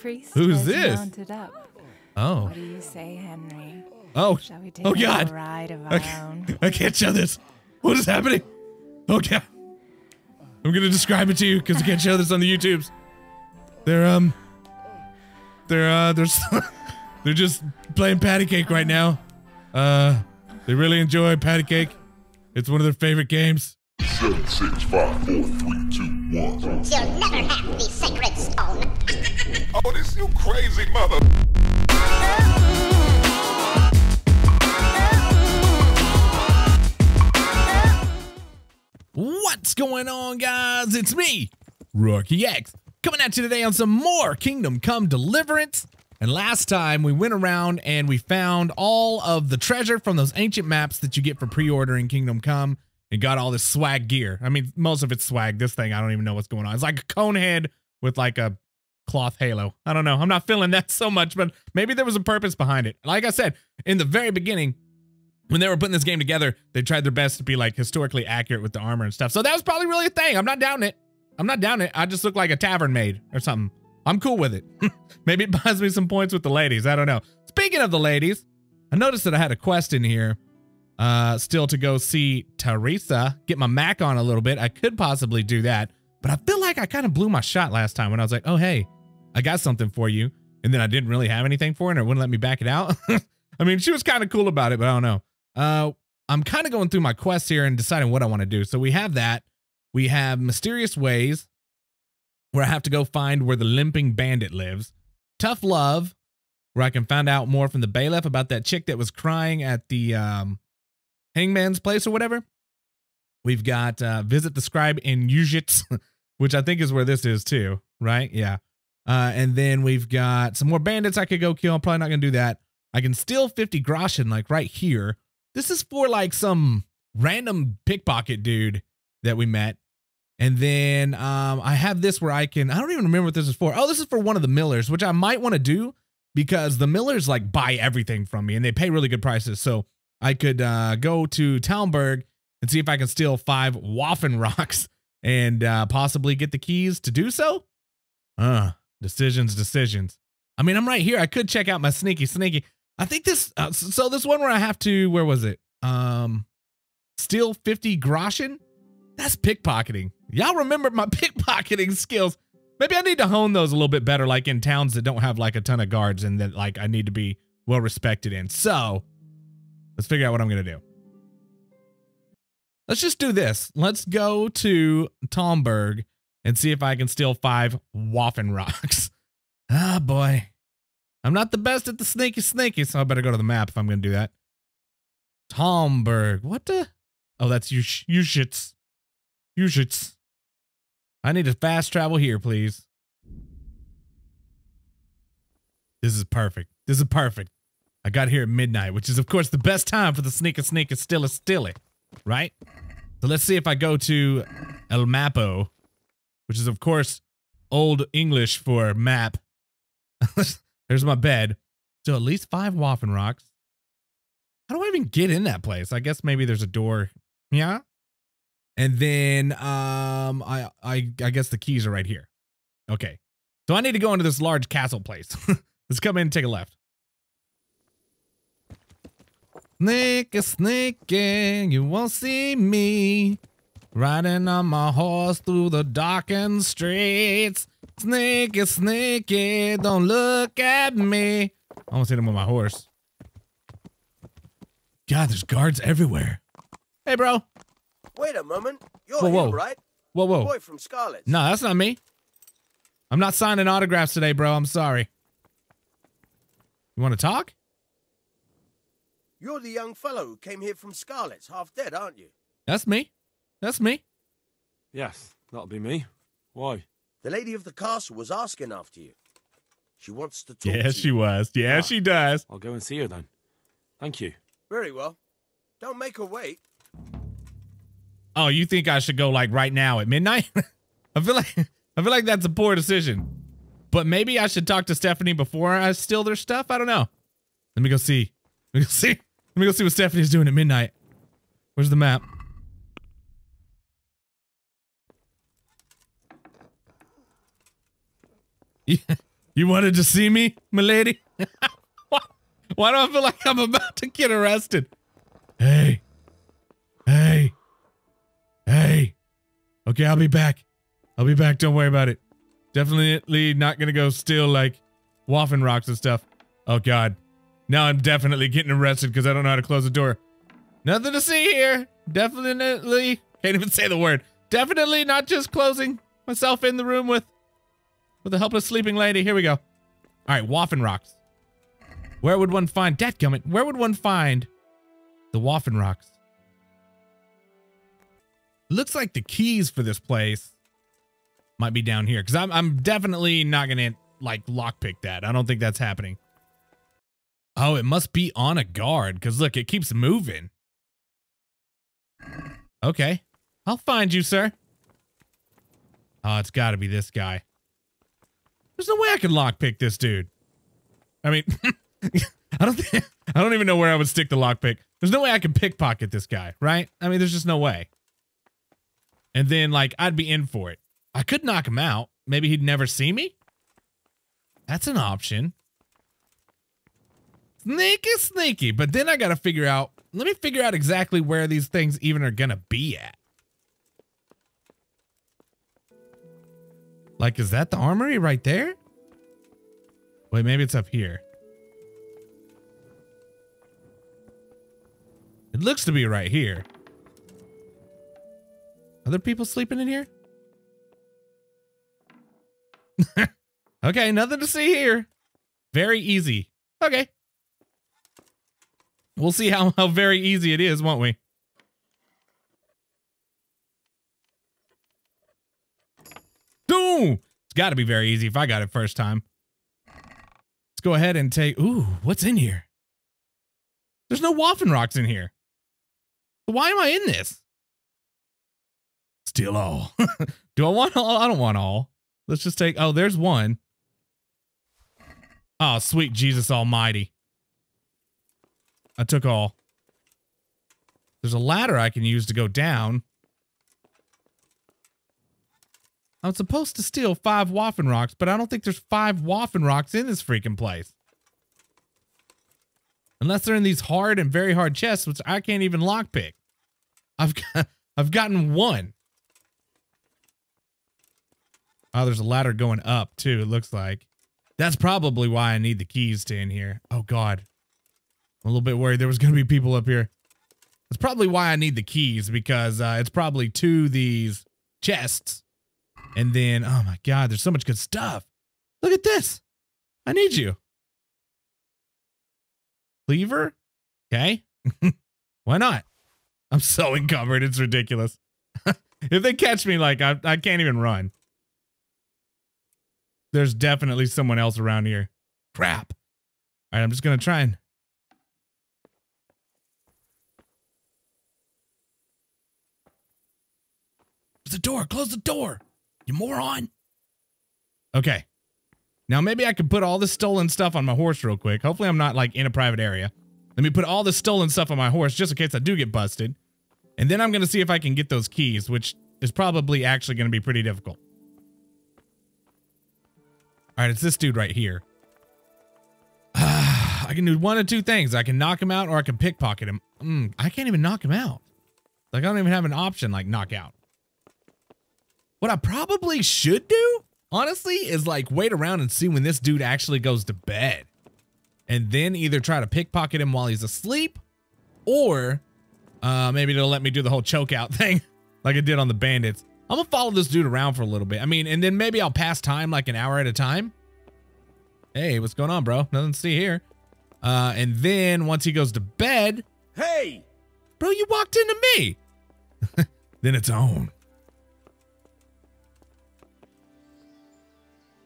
priest Who's has this? mounted up. Oh. What do you say, Henry? Oh. Shall we take Oh God. a ride of our own? I can't show this. What is happening? Okay. I'm gonna describe it to you because I can't show this on the YouTubes. They're they're just playing patty cake right now. They really enjoy patty cake. It's one of their favorite games. 7, 6, 5, 4, 3, 2, 1. You'll never have the sacred stone. Oh, this you crazy mother. What's going on, guys? It's me, RhaenysReborn, coming at you today on some more Kingdom Come Deliverance. And last time we went around and we found all of the treasure from those ancient maps that you get for pre-ordering Kingdom Come and got all this swag gear. I mean, most of it's swag. This thing, I don't even know what's going on. It's like a cone head with like a cloth halo. I don't know. I'm not feeling that so much, but maybe there was a purpose behind it. Like I said, in the very beginning, when they were putting this game together, they tried their best to be like historically accurate with the armor and stuff. So that was probably really a thing. I'm not down it. I'm not down it. I just look like a tavern maid or something. I'm cool with it. Maybe it buys me some points with the ladies. I don't know. Speaking of the ladies, I noticed that I had a quest in here still to go see Teresa, get my Mac on a little bit. I could possibly do that, but I feel like I kind of blew my shot last time when I was like, oh, hey, I got something for you. And then I didn't really have anything for her and it wouldn't let me back it out. I mean, she was kind of cool about it, but I don't know. I'm kind of going through my quests here and deciding what I want to do. So we have that. We have Mysterious Ways, where I have to go find where the limping bandit lives. Tough Love, where I can find out more from the bailiff about that chick that was crying at the hangman's place or whatever. We've got Visit the Scribe in Ujits, which I think is where this is too, right? Yeah. And then we've got some more bandits I could go kill. I'm probably not going to do that. I can steal 50 groschen like right here. This is for like some random pickpocket dude that we met. And then I have this where I don't even remember what this is for. Oh, this is for one of the millers, which I might want to do because the millers like buy everything from me and they pay really good prices. So I could go to Talmberg and see if I can steal 5 Waffen rocks and possibly get the keys to do so. Decisions. I mean, I'm right here. I could check out my sneaky. I think this, so this one where I have to, where was it? Steal 50 groschen? That's pickpocketing. Y'all remember my pickpocketing skills. Maybe I need to hone those a little bit better, like in towns that don't have like a ton of guards and that like I need to be well respected in. So let's figure out what I'm going to do. Let's just do this. Let's go to Talmberg and see if I can steal 5 Waffen rocks. Ah, boy. I'm not the best at the sneaky, so I better go to the map if I'm going to do that. Talmberg. What the? Oh, that's Ujits. I need to fast travel here, please. This is perfect. I got here at midnight, which is, of course, the best time for the sneaky, stilly, right? So let's see if I go to El Mapo, which is, of course, Old English for map. There's my bed. So at least 5 Waffen rocks. How do I even get in that place? I guess maybe there's a door. Yeah. And then I guess the keys are right here. Okay. So I need to go into this large castle place. Let's come in and take a left. Sneaky, you won't see me riding on my horse through the darkened streets. Sneaky, don't look at me. I almost hit him with my horse. God, there's guards everywhere. Hey, bro. Wait a moment. You're him, right? Whoa. The boy from Scarlet. No, that's not me. I'm not signing autographs today, bro. I'm sorry. You want to talk? You're the young fellow who came here from Scarlet's, half dead, aren't you? That's me. Yes, that'll be me. Why? The lady of the castle was asking after you. She wants to talk to you. Yes, she was. Yeah, she does. I'll go and see her then. Thank you. Very well. Don't make her wait. Oh, you think I should go like right now at midnight? I feel like that's a poor decision. But maybe I should talk to Stephanie before I steal their stuff. I don't know. Let me go see. Let me go see what Stephanie's doing at midnight. Where's the map? You wanted to see me, milady? Why do I feel like I'm about to get arrested? Hey. Hey. Hey. Okay, I'll be back. I'll be back. Don't worry about it. Definitely not gonna go steal, like, waffle rocks and stuff. Oh, God. Now I'm definitely getting arrested because I don't know how to close the door. Nothing to see here. Definitely. Can't even say the word. Definitely not just closing myself in the room with a helpless sleeping lady. Here we go. All right, waffle rocks. Where would one find dadgummit? Where would one find the waffle rocks? Looks like the keys for this place might be down here because I'm definitely not gonna like lockpick that. I don't think that's happening. Oh, it must be on a guard because look, it keeps moving. Okay, I'll find you, sir. Oh, it's got to be this guy. There's no way I can lockpick this dude. I mean, I don't even know where I would stick the lockpick. There's no way I can pickpocket this guy, right? I mean, there's just no way. And then, like, I'd be in for it. I could knock him out. Maybe he'd never see me. That's an option. Sneaky, sneaky. But then I got to figure out, let me figure out exactly where these things even are going to be at. Like, is that the armory right there? Wait, maybe it's up here. It looks to be right here. Are there people sleeping in here? Okay, nothing to see here. Very easy. Okay. We'll see how very easy it is, won't we? Boom! It's got to be very easy if I got it first time. Let's go ahead and take... Ooh, what's in here? There's no waffle rocks in here. Why am I in this? Steal all. Do I want all? I don't want all. Let's just take... Oh, there's one. Oh, sweet Jesus almighty. I took all. There's a ladder I can use to go down. I'm supposed to steal 5 waffle rocks, but I don't think there's 5 waffle rocks in this freaking place. Unless they're in these hard and very hard chests, which I can't even lockpick. I've gotten one. Oh, there's a ladder going up too, it looks like. That's probably why I need the keys to in here. Oh God. I'm a little bit worried there was gonna be people up here. That's probably why I need the keys, because it's probably to these chests. And then, oh my God, there's so much good stuff. Look at this. I need you. Cleaver? Okay. Why not? I'm so encumbered. It's ridiculous. If they catch me, like, I can't even run. There's definitely someone else around here. Crap. All right, I'm just going to try and... Close the door. Close the door. You moron. Okay. Now maybe I can put all this stolen stuff on my horse real quick. Hopefully I'm not like in a private area. Let me put all this stolen stuff on my horse just in case I do get busted. And then I'm going to see if I can get those keys, which is probably actually going to be pretty difficult. All right, it's this dude right here. I can do one of two things. I can knock him out or I can pickpocket him. I can't even knock him out. Like I don't even have an option like knock out. What I probably should do, honestly, is like wait around and see when this dude actually goes to bed. And then either try to pickpocket him while he's asleep, or maybe it'll let me do the whole choke out thing like I did on the bandits. I'm gonna follow this dude around for a little bit. I mean, and then maybe I'll pass time like an hour at a time. Hey, what's going on, bro? Nothing to see here. And then once he goes to bed, Hey! bro, you walked into me. Then it's on.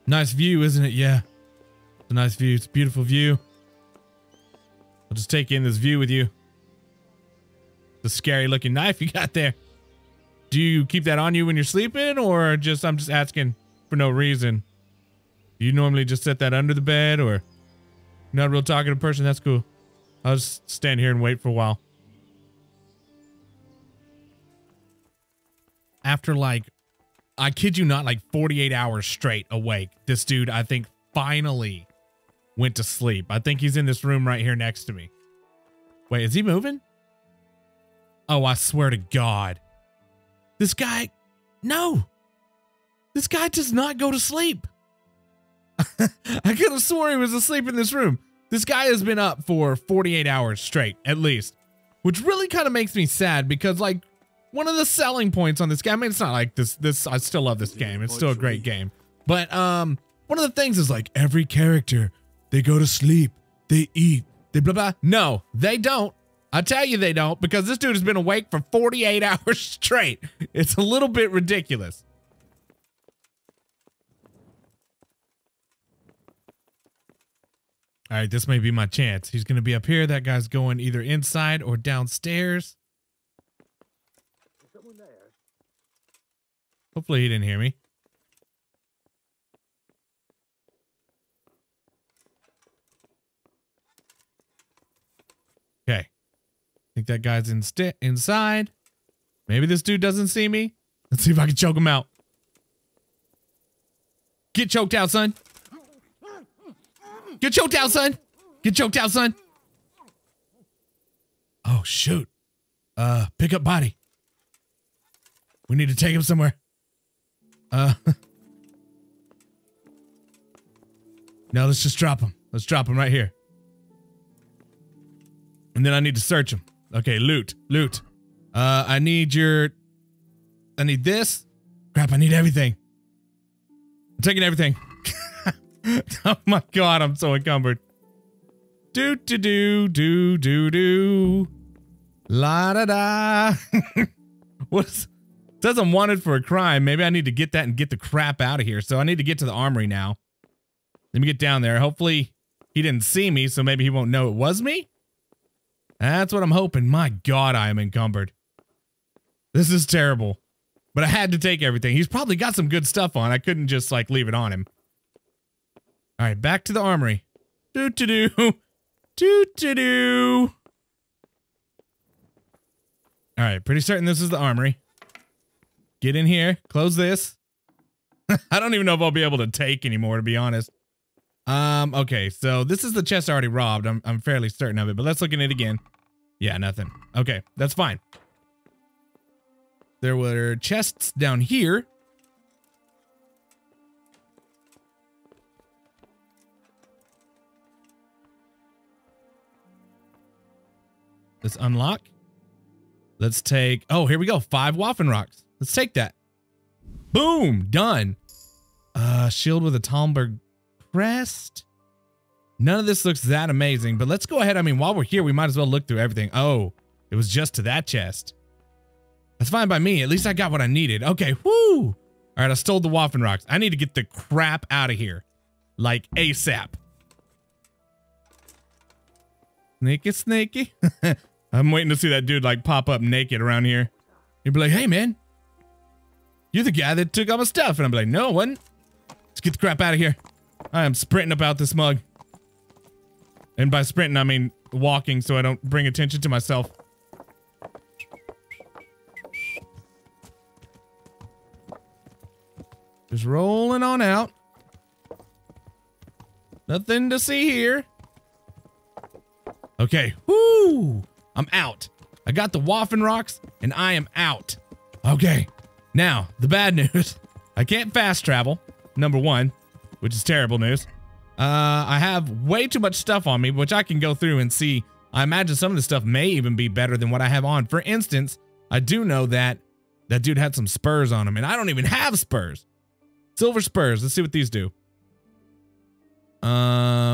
Nice view, isn't it? Yeah. It's a nice view. It's a beautiful view. I'll just take in this view with you. The scary looking knife you got there. Do you keep that on you when you're sleeping, or just I'm just asking for no reason? Do you normally just set that under the bed, or not a real talkative person? That's cool. I'll just stand here and wait for a while. After like, I kid you not, like 48 hours straight awake, this dude, I think, finally went to sleep. I think he's in this room right here next to me. Wait, is he moving? Oh, I swear to God. This guy, no. This guy does not go to sleep. I could have sworn he was asleep in this room. This guy has been up for 48 hours straight, at least. Which really kind of makes me sad because, like, one of the selling points on this game, I mean, it's not like this, I still love this game. It's still a great game. But one of the things is, like, every character, they go to sleep, they eat, they blah, blah. No, they don't. I tell you they don't, because this dude has been awake for 48 hours straight. It's a little bit ridiculous. All right, this may be my chance. He's going to be up here. That guy's going either inside or downstairs. Is someone there? Hopefully he didn't hear me. Okay. I think that guy's inside. Maybe this dude doesn't see me. Let's see if I can choke him out. Get choked out, son. Get choked out, son. Get choked out, son. Oh, shoot. Pick up body. We need to take him somewhere. No, let's just drop him. Let's drop him right here. And then I need to search him. Okay, loot. I need this. Crap, I need everything. I'm taking everything. Oh my God, I'm so encumbered. Do. La da da. What's says I'm wanted for a crime. Maybe I need to get that and get the crap out of here. So I need to get to the armory now. Let me get down there. Hopefully he didn't see me, so maybe he won't know it was me. That's what I'm hoping. My God, I am encumbered. This is terrible. But I had to take everything. He's probably got some good stuff on. I couldn't just like leave it on him. All right, back to the armory. Do. All right, pretty certain this is the armory. Get in here, close this. I don't even know if I'll be able to take anymore, to be honest. Okay, so this is the chest I already robbed. I'm fairly certain of it, but let's look at it again. Yeah, nothing. Okay, that's fine. There were chests down here. Let's unlock. Let's take, oh, here we go. 5 Waffen Rocks. Let's take that. Boom, done. Shield with a Talmberg crest. None of this looks that amazing, but let's go ahead. I mean, while we're here, we might as well look through everything. Oh, it was just to that chest. That's fine by me. At least I got what I needed. Okay, whoo. All right, I stole the Waffen Rocks. I need to get the crap out of here. Like ASAP. Snaky. I'm waiting to see that dude like pop up naked around here. He'd be like, hey man, you're the guy that took all my stuff. And I'm like, no, I wasn't. Let's get the crap out of here. I am sprinting about this mug. And by sprinting, I mean walking so I don't bring attention to myself. Just rolling on out. Nothing to see here. Okay, whoo! I'm out. I got the Waffen Rocks, and I am out. Okay, now, the bad news. I can't fast travel, number 1, which is terrible news. I have way too much stuff on me, which I can go through and see. I imagine some of the stuff may even be better than what I have on. For instance, I do know that that dude had some spurs on him, and I don't even have spurs. Silver spurs, let's see what these do.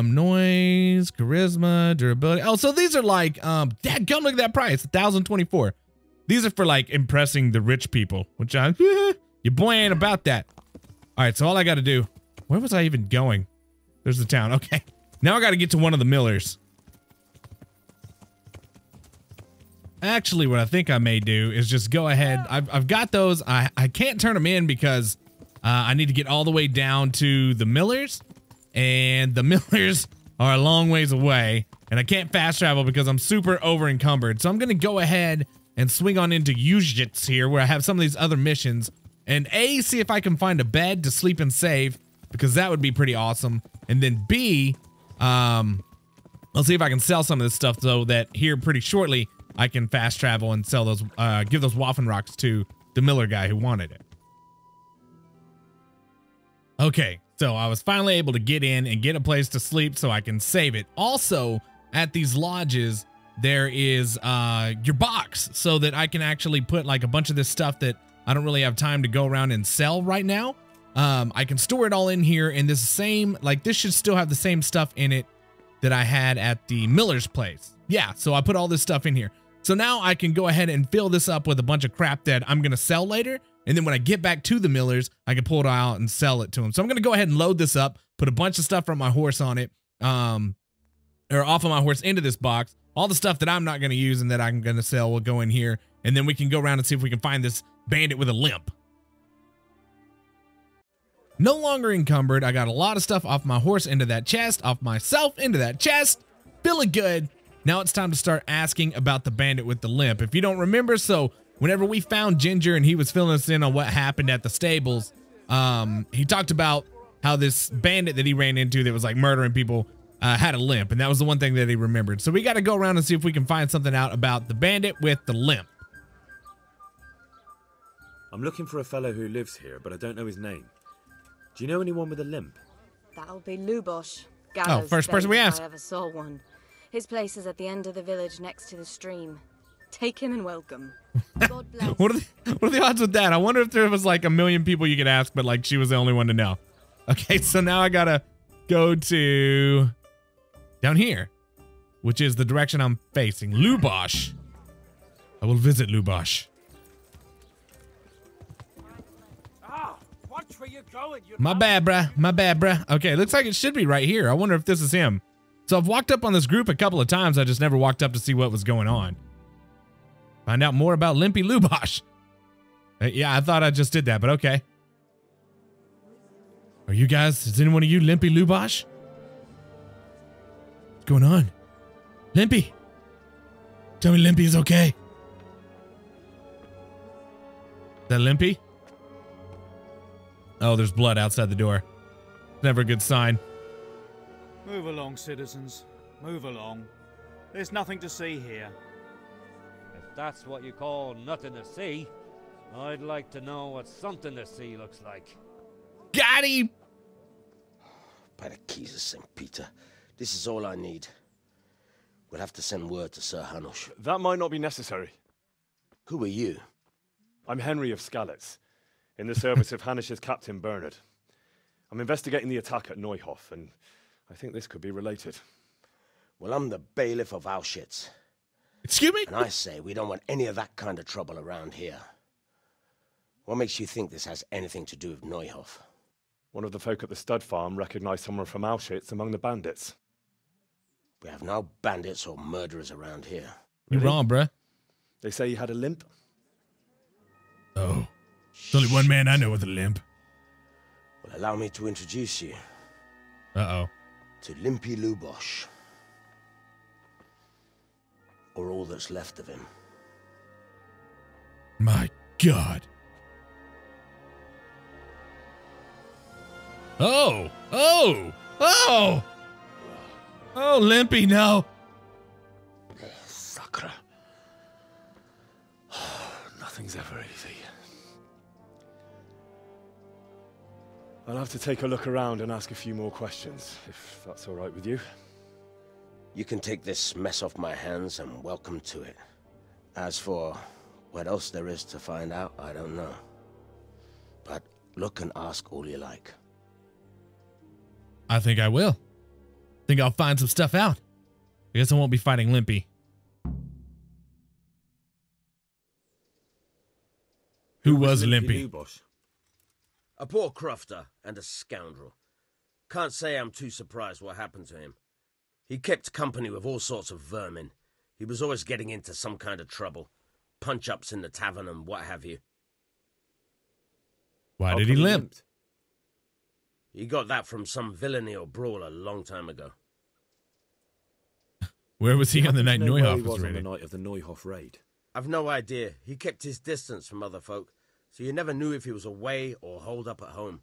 Noise, charisma, durability. Oh, so these are like, dadgum, look at that price, 1,024. These are for like impressing the rich people, which your boy ain't about that. All right, so all I got to do, where was I even going? There's the town. Okay, now I got to get to one of the millers. Actually, what I think I may do is just go ahead. I've got those. I can't turn them in because I need to get all the way down to the millers. And the millers are a long ways away, and I can't fast travel because I'm super over encumbered. So I'm gonna go ahead and swing on into Ujits here, where I have some of these other missions, and see if I can find a bed to sleep and save, because that would be pretty awesome. And then B, I'll see if I can sell some of this stuff so that here pretty shortly I can fast travel and sell those, give those Waffen rocks to the Miller guy who wanted it. Okay, so I was finally able to get in and get a place to sleep so I can save it. Also, at these lodges, there is your box so that I can actually put like a bunch of this stuff that I don't really have time to go around and sell right now. I can store it all in here, and this same, like this should still have the same stuff in it that I had at the Miller's place. Yeah, so I put all this stuff in here. So now I can go ahead and fill this up with a bunch of crap that I'm gonna sell later. And then when I get back to the Millers, I can pull it out and sell it to them. So I'm gonna go ahead and load this up, put a bunch of stuff from my horse on it, or off of my horse into this box. All the stuff that I'm not gonna use and that I'm gonna sell will go in here. And then we can go around and see if we can find this bandit with a limp. No longer encumbered. I got a lot of stuff off my horse into that chest, off myself into that chest. Feeling good. Now it's time to start asking about the bandit with the limp. If you don't remember, so whenever we found Ginger and he was filling us in on what happened at the stables, he talked about how this bandit that he ran into that was like murdering people had a limp, and that was the one thing that he remembered. So we got to go around and see if we can find something out about the bandit with the limp. I'm looking for a fellow who lives here, but I don't know his name. Do you know anyone with a limp? That'll be Lubosh. Oh, first person we asked. If I ever saw one. His place is at the end of the village next to the stream. Take him and welcome. God bless. What are the odds with that? I wonder if there was like a million people you could ask, but like she was the only one to know. Okay, so now I gotta go to down here, which is the direction I'm facing. Lubosh. I will visit Lubosh. Watch where you're going. My bad, bruh. My bad, bruh. Okay, looks like it should be right here. I wonder if this is him. So I've walked up on this group a couple of times. I just never walked up to see what was going on. Find out more about Limpy Lubosh. Yeah, I thought I just did that, but okay. Are you guys, is any one of you Limpy Lubosh? What's going on? Limpy. Tell me Limpy is okay. Is that Limpy? Oh, there's blood outside the door. Never a good sign. Move along, citizens. Move along. There's nothing to see here. If that's what you call nothing to see, I'd like to know what something to see looks like. Got him! By the keys of St. Peter, this is all I need. We'll have to send word to Sir Hanush. That might not be necessary. Who are you? I'm Henry of Skalitz, in the service of Hanush's Captain Bernard. I'm investigating the attack at Neuhof, and I think this could be related. Well, I'm the bailiff of Auschwitz. Excuse me? And I say we don't want any of that kind of trouble around here. What makes you think this has anything to do with Neuhof? One of the folk at the stud farm recognized someone from Auschwitz among the bandits. We have no bandits or murderers around here. You're wrong, bruh. They say he had a limp? Oh. There's only one man I know with a limp. Well, allow me to introduce you. Uh-oh. To Limpy Lubosh. Or all that's left of him. My God. Oh! Oh! Oh! Oh, Limpy, no. Sacre. Nothing's ever easy. I'll have to take a look around and ask a few more questions, if that's all right with you. You can take this mess off my hands and welcome to it. As for what else there is to find out, I don't know. But look and ask all you like. I think I will. Think I'll find some stuff out. I guess I won't be fighting Limpy. Who was Limpy? Lubosh? A poor crofter and a scoundrel. Can't say I'm too surprised what happened to him. He kept company with all sorts of vermin. He was always getting into some kind of trouble. Punch-ups in the tavern and what have you. Why did he limp? He got that from some villainy or brawl a long time ago. Where was he on the night Neuhof was on raided? the night of the Neuhof raid? I've no idea. He kept his distance from other folk, so you never knew if he was away or holed up at home.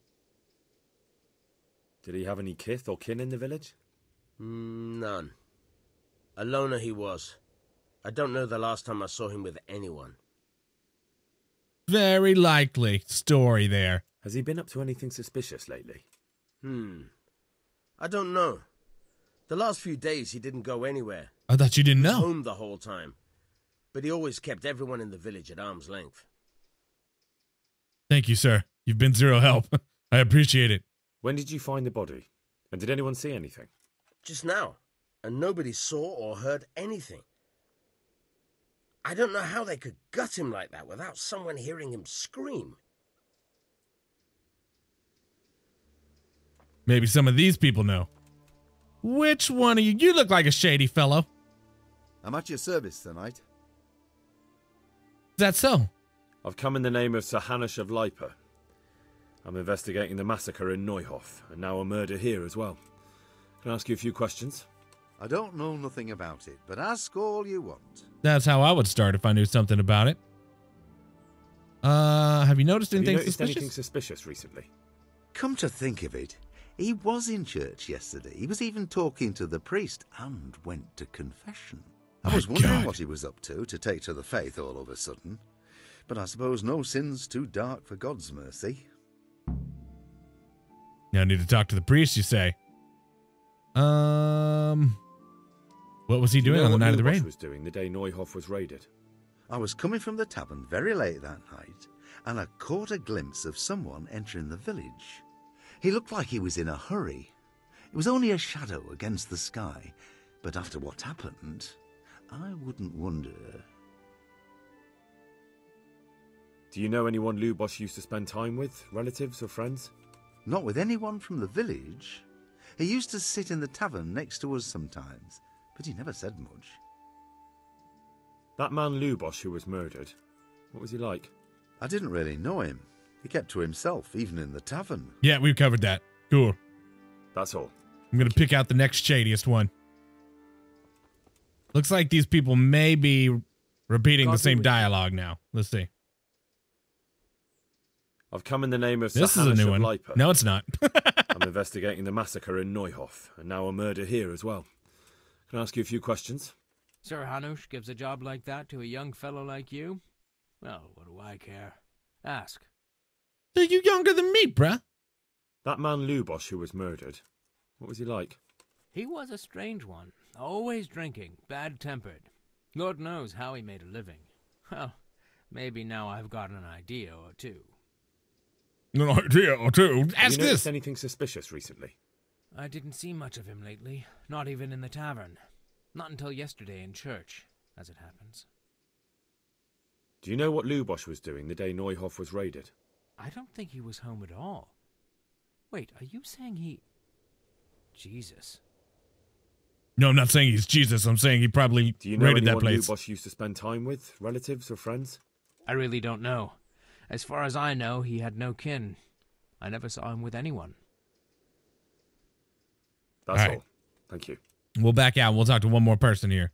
Did he have any kith or kin in the village? None. A loner he was. I don't know the last time I saw him with anyone. Very likely story there. Has he been up to anything suspicious lately? I don't know. The last few days he didn't go anywhere. I thought you didn't know. Home the whole time. But he always kept everyone in the village at arm's length. Thank you, sir. You've been zero help. I appreciate it. When did you find the body? And did anyone see anything? Just now. And nobody saw or heard anything. I don't know how they could gut him like that without someone hearing him scream. Maybe some of these people know. Which one of you? You look like a shady fellow. I'm at your service tonight. Is that so? I've come in the name of Sir Hanush of Leipa. I'm investigating the massacre in Neuhof, and now a murder here as well. Can I ask you a few questions? I don't know nothing about it, but ask all you want. That's how I would start if I knew something about it. Have you noticed anything suspicious recently? Come to think of it, he was in church yesterday. He was even talking to the priest and went to confession. I was wondering what he was up to take to the faith all of a sudden. But I suppose no sin's too dark for God's mercy. Now I need to talk to the priest, you say? What was he doing on the night of the raid? What was doing the day Neuhof was raided? I was coming from the tavern very late that night, and I caught a glimpse of someone entering the village. He looked like he was in a hurry. It was only a shadow against the sky, but after what happened, I wouldn't wonder. Do you know anyone Lubosh used to spend time with, relatives or friends? Not with anyone from the village. He used to sit in the tavern next to us sometimes, but he never said much. That man Lubosh who was murdered, what was he like? I didn't really know him. He kept to himself, even in the tavern. Yeah, we've covered that. Cool. That's all. I'm going to pick out the next shadiest one. Looks like these people may be repeating the same dialogue now. Let's see. I've come in the name of This Sir is a Hanush new of one. Leipa. No, it's not. I'm investigating the massacre in Neuhof, and now a murder here as well. Can I ask you a few questions? Sir Hanush gives a job like that to a young fellow like you? Well, what do I care? Ask. Are you younger than me, bruh? That man Lubosh who was murdered, what was he like? He was a strange one. Always drinking, bad-tempered. Lord knows how he made a living. Well, maybe now I've got an idea or two. An idea or two? Have Ask you noticed this. anything suspicious recently? I didn't see much of him lately, not even in the tavern. Not until yesterday in church, as it happens. Do you know what Lubosh was doing the day Neuhof was raided? I don't think he was home at all. Wait, are you saying he... Jesus. No, I'm not saying he's Jesus. I'm saying he probably Do you know raided that anyone place. Lubosh used to spend time with, relatives or friends? I really don't know. As far as I know, he had no kin. I never saw him with anyone. That's All right. all. Thank you. We'll back out. We'll talk to one more person here.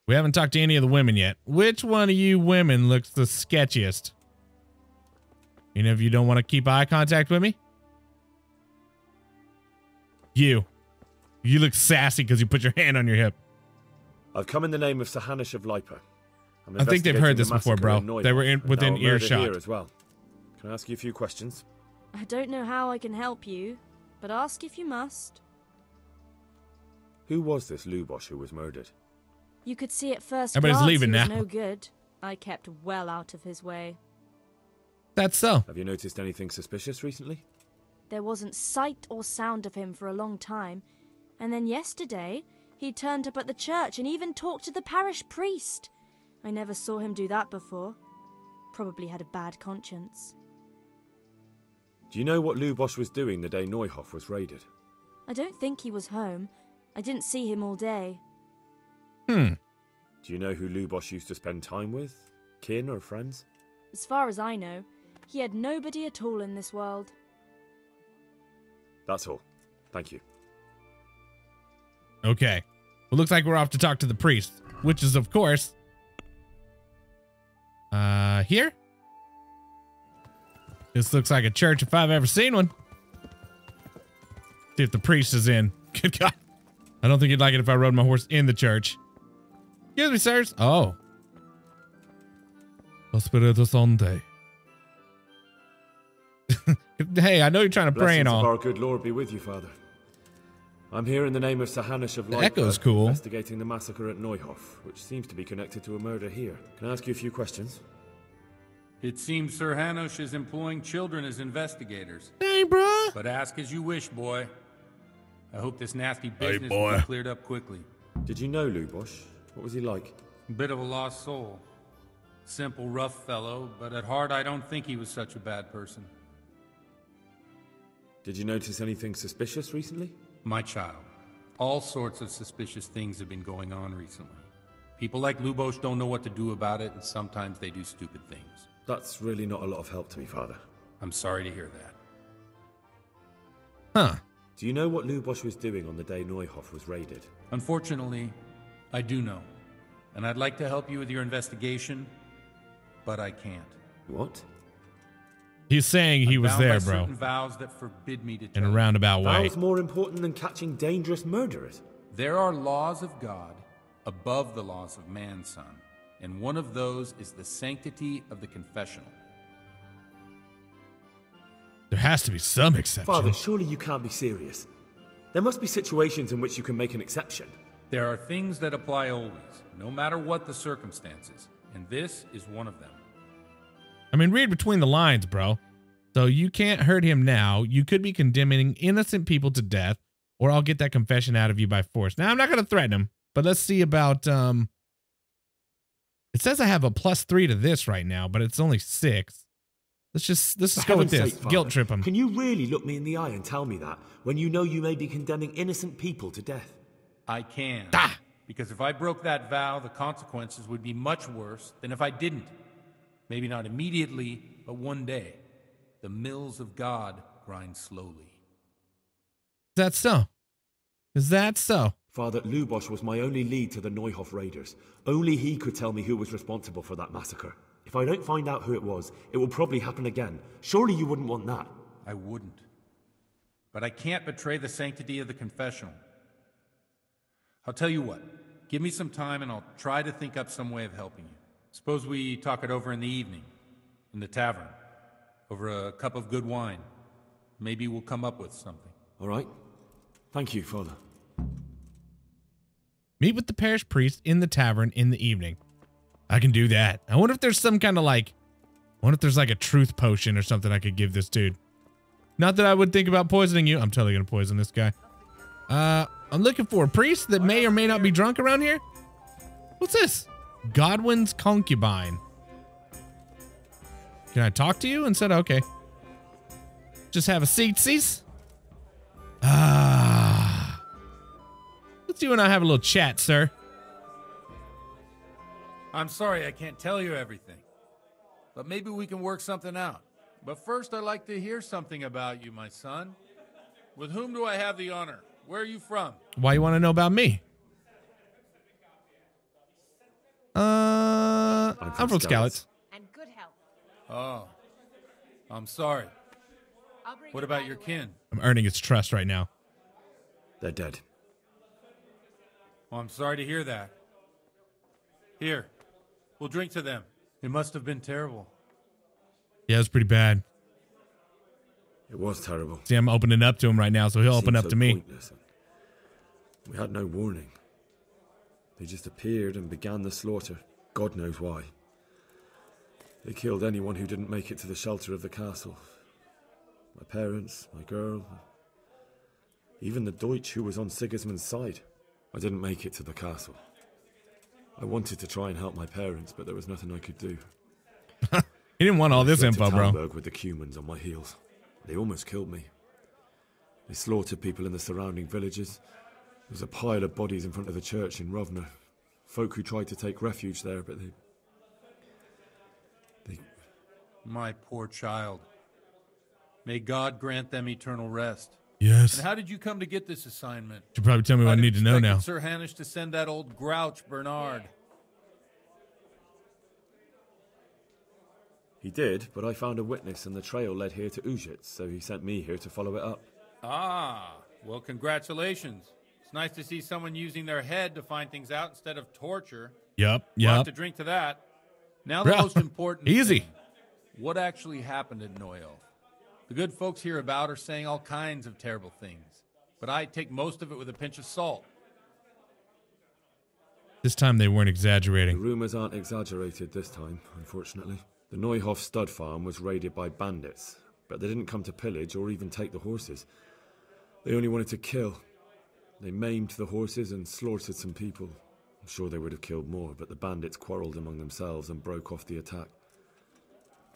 We haven't talked to any of the women yet. Which one of you women looks the sketchiest? Any of you don't want to keep eye contact with me? You. You look sassy because you put your hand on your hip. I've come in the name of Sir Hanush of Leipa. I think they've heard this before, bro. They were within earshot. Here as well. Can I ask you a few questions? I don't know how I can help you, but ask if you must. Who was this Lubosh who was murdered? You could see at first Everybody's glance leaving he was now. no good. I kept well out of his way. That's so. Have you noticed anything suspicious recently? There wasn't sight or sound of him for a long time, and then yesterday he turned up at the church and even talked to the parish priest. I never saw him do that before. Probably had a bad conscience. Do you know what Lubosh was doing the day Neuhof was raided? I don't think he was home. I didn't see him all day. Do you know who Lubosh used to spend time with? Kin or friends? As far as I know, he had nobody at all in this world. That's all. Thank you. Okay. Well, looks like we're off to talk to the priest, which is, of course, here. This looks like a church if I've ever seen one. See if the priest is in. Good God. I don't think you'd like it if I rode my horse in the church. Excuse me, sirs. Oh. Spiritu Sancti. Hey, I know you're trying to pray and all. Blessings of our good Lord be with you, Father. I'm here in the name of Sir Hanush of Elyte, Echo's cool. Investigating the massacre at Neuhof, which seems to be connected to a murder here. Can I ask you a few questions? It seems Sir Hanush is employing children as investigators. Hey, bruh. But ask as you wish, boy. I hope this nasty business will be cleared up quickly. Did you know Lubosh? What was he like? Bit of a lost soul. Simple, rough fellow, but at heart I don't think he was such a bad person. Did you notice anything suspicious recently? My child, all sorts of suspicious things have been going on recently. People like Lubosh don't know what to do about it, and sometimes they do stupid things. That's really not a lot of help to me, Father. I'm sorry to hear that. Huh. Do you know what Lubosh was doing on the day Neuhof was raided? Unfortunately, I do know. And I'd like to help you with your investigation, but I can't. What? He's saying he was there, bro. Vows that forbid me to in a roundabout way. Vows more important than catching dangerous murderers? There are laws of God above the laws of man, son. And one of those is the sanctity of the confessional. There has to be some exception. Father, surely you can't be serious. There must be situations in which you can make an exception. There are things that apply always, no matter what the circumstances. And this is one of them. I mean, read between the lines, bro. So you can't hurt him now. You could be condemning innocent people to death, or I'll get that confession out of you by force. Now, I'm not going to threaten him, but let's see about, it says I have a +3 to this right now, but it's only 6. Let's just go with this. Guilt trip him. Can you really look me in the eye and tell me that when you know you may be condemning innocent people to death? I can. Because if I broke that vow, the consequences would be much worse than if I didn't. Maybe not immediately, but one day. The mills of God grind slowly. Is that so? Is that so? Father, Lubosh was my only lead to the Neuhof raiders. Only he could tell me who was responsible for that massacre. If I don't find out who it was, it will probably happen again. Surely you wouldn't want that. I wouldn't. But I can't betray the sanctity of the confessional. I'll tell you what. Give me some time and I'll try to think up some way of helping you. Suppose we talk it over in the evening, in the tavern, over a cup of good wine. Maybe we'll come up with something. All right. Thank you, Father. Meet with the parish priest in the tavern in the evening. I can do that. I wonder if there's some kind of like, I wonder if there's like a truth potion or something I could give this dude. Not that I would think about poisoning you. I'm totally going to poison this guy. I'm looking for a priest that may or may not be drunk around here. What's this? Godwin's concubine. Can I talk to you? And said, okay. Just have a seat, cease. Let's you and I have a little chat, sir. I'm sorry I can't tell you everything. But maybe we can work something out. But first I'd like to hear something about you, my son. With whom do I have the honor? Where are you from? Why you want to know about me? I'm from Scouts. And good health. Oh, I'm sorry. What about your kin? I'm earning its trust right now. They're dead. Well, I'm sorry to hear that. Here, we'll drink to them. It must have been terrible. Yeah, it was pretty bad. It was terrible. See, I'm opening up to him right now, so he'll open up to me. We had no warning. They just appeared and began the slaughter. God knows why. They killed anyone who didn't make it to the shelter of the castle. My parents, my girl, even the Deutsch who was on Sigismund's side. I didn't make it to the castle. I wanted to try and help my parents, but there was nothing I could do. He didn't want all this info, bro. With the Cumans on my heels. They almost killed me. They slaughtered people in the surrounding villages. There was a pile of bodies in front of the church in Rovna. Folk who tried to take refuge there, but they... My poor child. May God grant them eternal rest. Yes. And how did you come to get this assignment? You should probably tell me what I need to know now. Sir Hanush to send that old grouch, Bernard. He did, but I found a witness and the trail led here to Ujit, so he sent me here to follow it up. Ah, Well, congratulations. It's nice to see someone using their head to find things out instead of torture. Yep, We'll have yep. to drink to that. Now the Bro, most important easy. thing. What actually happened at Noyelf? The good folks hereabout are saying all kinds of terrible things, but I take most of it with a pinch of salt. This time they weren't The exaggerating. rumours aren't exaggerated this time, unfortunately. The Neuhoff stud farm was raided by bandits, but they didn't come to pillage or even take the horses. They only wanted to kill. They maimed the horses and slaughtered some people. I'm sure they would have killed more, but the bandits quarrelled among themselves and broke off the attack.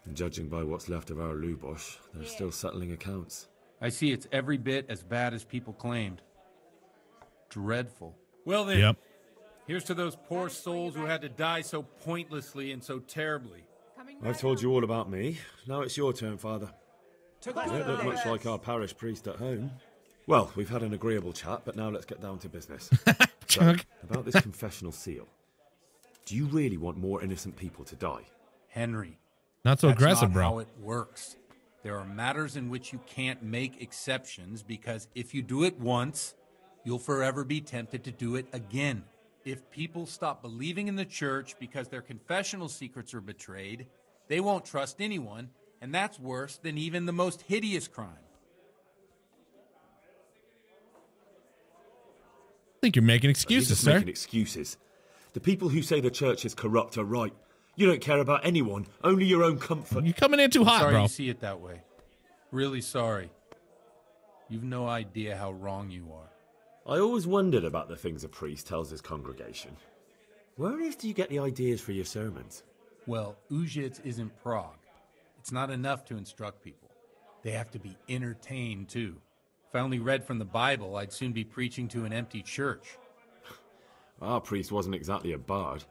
And judging by what's left of our Lubosh, they're still settling accounts. I see it's every bit as bad as people claimed. Dreadful. Well then, Yep. here's to those poor souls who had to die so pointlessly and so terribly. I've told you all about me. Now it's your turn, Father. You don't look much like our parish priest at home. Well, we've had an agreeable chat, but now let's get down to business. So, about this confessional seal. Do you really want more innocent people to die? Henry. Not so That's aggressive, not bro. how it works. There are matters in which you can't make exceptions because if you do it once, you'll forever be tempted to do it again. If people stop believing in the church because their confessional secrets are betrayed, they won't trust anyone, and that's worse than even the most hideous crime. I think you're making excuses, You're just sir. making excuses. The people who say the church is corrupt are right. You don't care about anyone, only your own comfort. You're coming in too hot, Sorry bro. you see it that way. Really sorry. You've no idea how wrong you are. I always wondered about the things a priest tells his congregation. Where on earth do you get the ideas for your sermons? Well, Ujits isn't Prague. It's not enough to instruct people. They have to be entertained, too. If I only read from the Bible, I'd soon be preaching to an empty church. Our priest wasn't exactly a bard.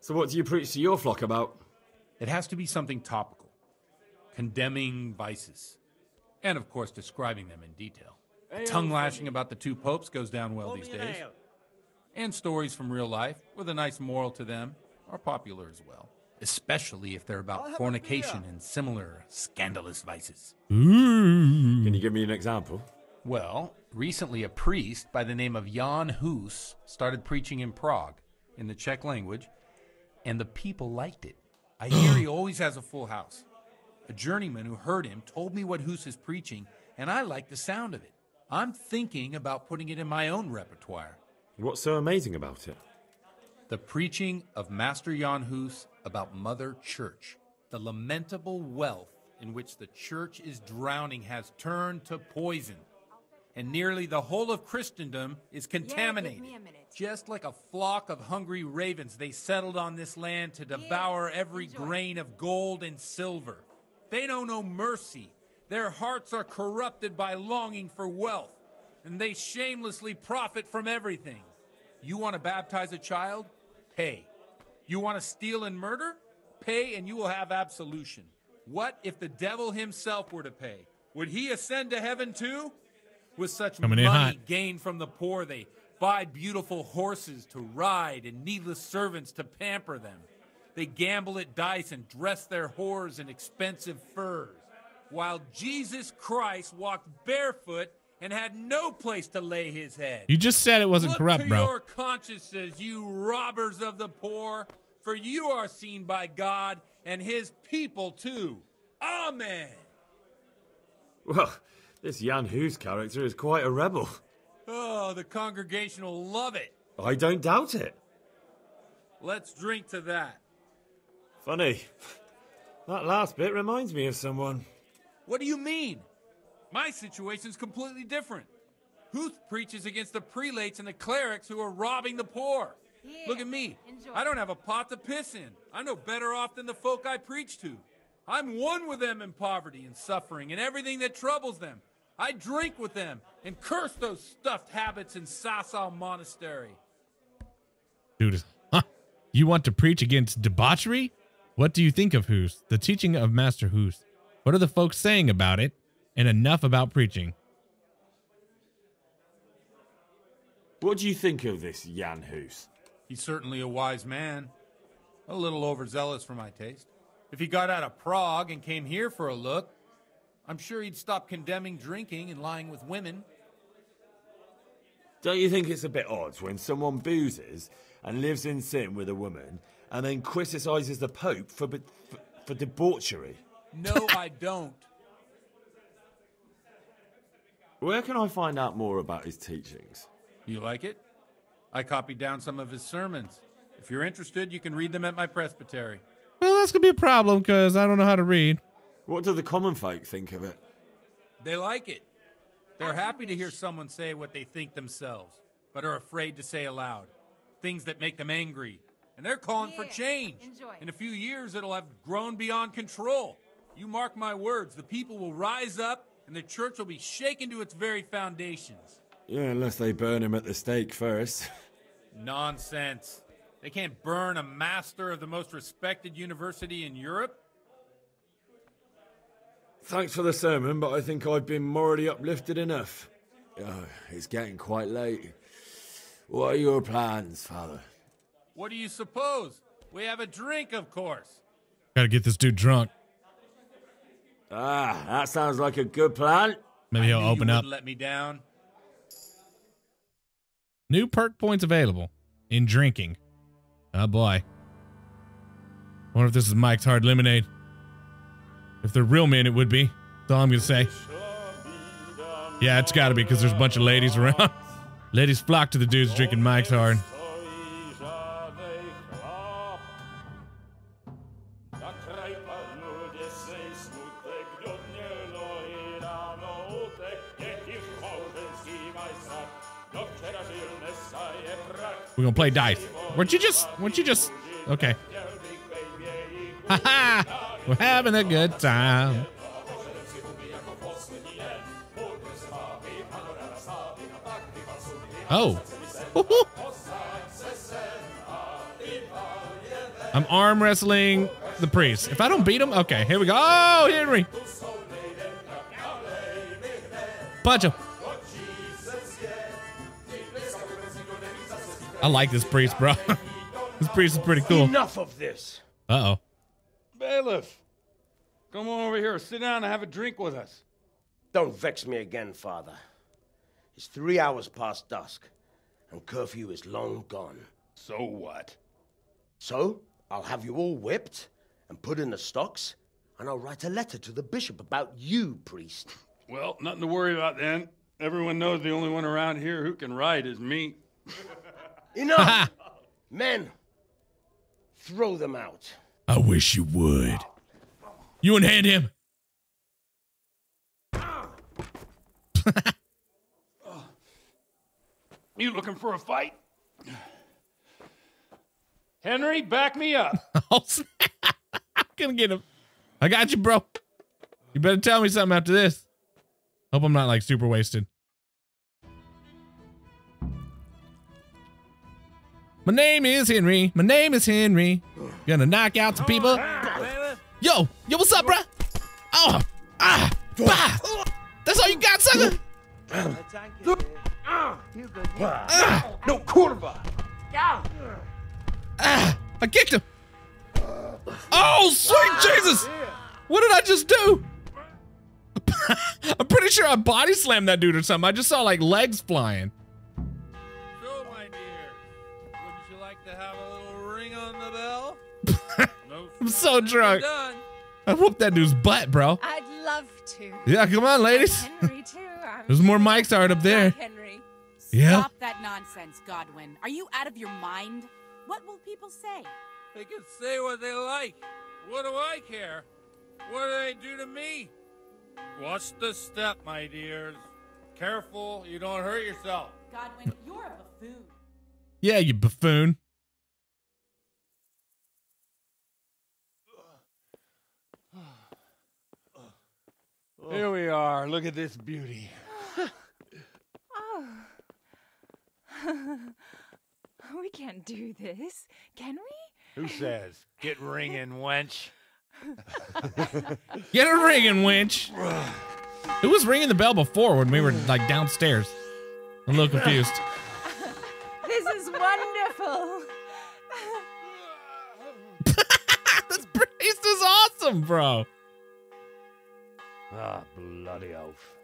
So what do you preach to your flock about? It has to be something topical. Condemning vices. And, of course, describing them in detail. Tongue-lashing about the two popes goes down well these days. And stories from real life, with a nice moral to them, are popular as well. Especially if they're about fornication and similar scandalous vices. Ooh. Can you give me an example? Well, recently a priest by the name of Jan Hus started preaching in Prague, in the Czech language, and the people liked it. I hear he always has a full house. A journeyman who heard him told me what Hus is preaching, and I like the sound of it. I'm thinking about putting it in my own repertoire. What's so amazing about it? The preaching of Master Jan Hus about Mother Church. The lamentable wealth in which the church is drowning has turned to poison. And nearly the whole of Christendom is contaminated. Just like a flock of hungry ravens, they settled on this land to devour every grain of gold and silver. They know no mercy. Their hearts are corrupted by longing for wealth, and they shamelessly profit from everything. You want to baptize a child? Pay. You want to steal and murder? Pay and you will have absolution. What if the devil himself were to pay? Would he ascend to heaven too? With such money gained from the poor, they buy beautiful horses to ride and needless servants to pamper them. They gamble at dice and dress their whores in expensive furs, while Jesus Christ walked barefoot and had no place to lay his head. You just said it wasn't corrupt, bro. Look to your consciences, you robbers of the poor, for you are seen by God and his people too. Amen. Well, this Jan Hus character is quite a rebel. Oh, the congregation will love it. I don't doubt it. Let's drink to that. Funny. That last bit reminds me of someone. What do you mean? My situation's completely different. Huth preaches against the prelates and the clerics who are robbing the poor. Look at me. I don't have a pot to piss in. I'm no better off than the folk I preach to. I'm one with them in poverty and suffering and everything that troubles them. I drink with them and curse those stuffed habits in Sasau Monastery. Dude, you want to preach against debauchery? What do you think of Hus, the teaching of Master Hus? What are the folks saying about it? And enough about preaching. What do you think of this Jan Hus? He's certainly a wise man. A little overzealous for my taste. If he got out of Prague and came here for a look, I'm sure he'd stop condemning drinking and lying with women. Don't you think it's a bit odd when someone boozes and lives in sin with a woman and then criticises the Pope for debauchery? No, I don't. Where can I find out more about his teachings? You like it? I copied down some of his sermons. If you're interested, you can read them at my presbytery. Well, that's going to be a problem because I don't know how to read. What do the common folk think of it? They like it. They're happy to hear someone say what they think themselves, but are afraid to say aloud. Things that make them angry. And they're calling for change. In a few years, it'll have grown beyond control. You mark my words, the people will rise up and the church will be shaken to its very foundations. Yeah, unless they burn him at the stake first. Nonsense. They can't burn a master of the most respected university in Europe? Thanks for the sermon, but I think I've been morally uplifted enough. Oh, it's getting quite late. What are your plans, Father? What do you suppose? We have a drink, of course. Gotta get this dude drunk. Ah, that sounds like a good plan. Maybe he'll open up. Let me down. New perk points available in drinking. Oh boy. Wonder if this is Mike's Hard Lemonade. If they're real men, it would be. That's all I'm gonna say. Yeah, it's gotta be because there's a bunch of ladies around. Ladies flock to the dudes drinking Mike's Hard. We're gonna play dice. Weren't you just okay. Haha! We're having a good time. Oh. I'm arm wrestling the priest. If I don't beat him, okay, here we go. Oh, Henry. Punch him. I like this priest, bro. This priest is pretty cool. Enough of this. Uh-oh. Bailiff, come on over here, sit down and have a drink with us. Don't vex me again, Father. It's 3 hours past dusk, and curfew is long gone. So what? So, I'll have you all whipped and put in the stocks, and I'll write a letter to the bishop about you, priest. Well, nothing to worry about then. Everyone knows the only one around here who can ride is me. Enough! Men, throw them out. I wish you would. You unhand him. You looking for a fight? Henry, back me up. Oh, snap. I'm gonna get him. I got you, bro. You better tell me something after this. Hope I'm not like super wasted. My name is Henry. My name is Henry. Gonna knock out some people. Yo, what's up, bruh? Oh, bah. That's all you got, sucker? No quarterback. I kicked him. Oh, sweet Jesus. What did I just do? I'm pretty sure I body slammed that dude or something. I just saw like legs flying. So, my dear, wouldn't you like to have a little ring on the bell? No, I'm so drunk. I whooped that dude's butt, bro. I'd love to. Yeah, come on, ladies. Henry, too. There's more Mike's Hard up there. Henry. Yeah. Stop that nonsense, Godwin. Are you out of your mind? What will people say? They can say what they like. What do I care? What do they do to me? Watch the step, my dears. Careful, you don't hurt yourself. Godwin, you're a buffoon. Yeah, you buffoon. Here we are. Look at this beauty. Oh. We can't do this, can we? Who says? Get ringing, wench. Get a ringing, winch. Who was ringing the bell before when we were like downstairs? I'm a little confused. This is wonderful. This priest is awesome, bro. Ah, bloody oath.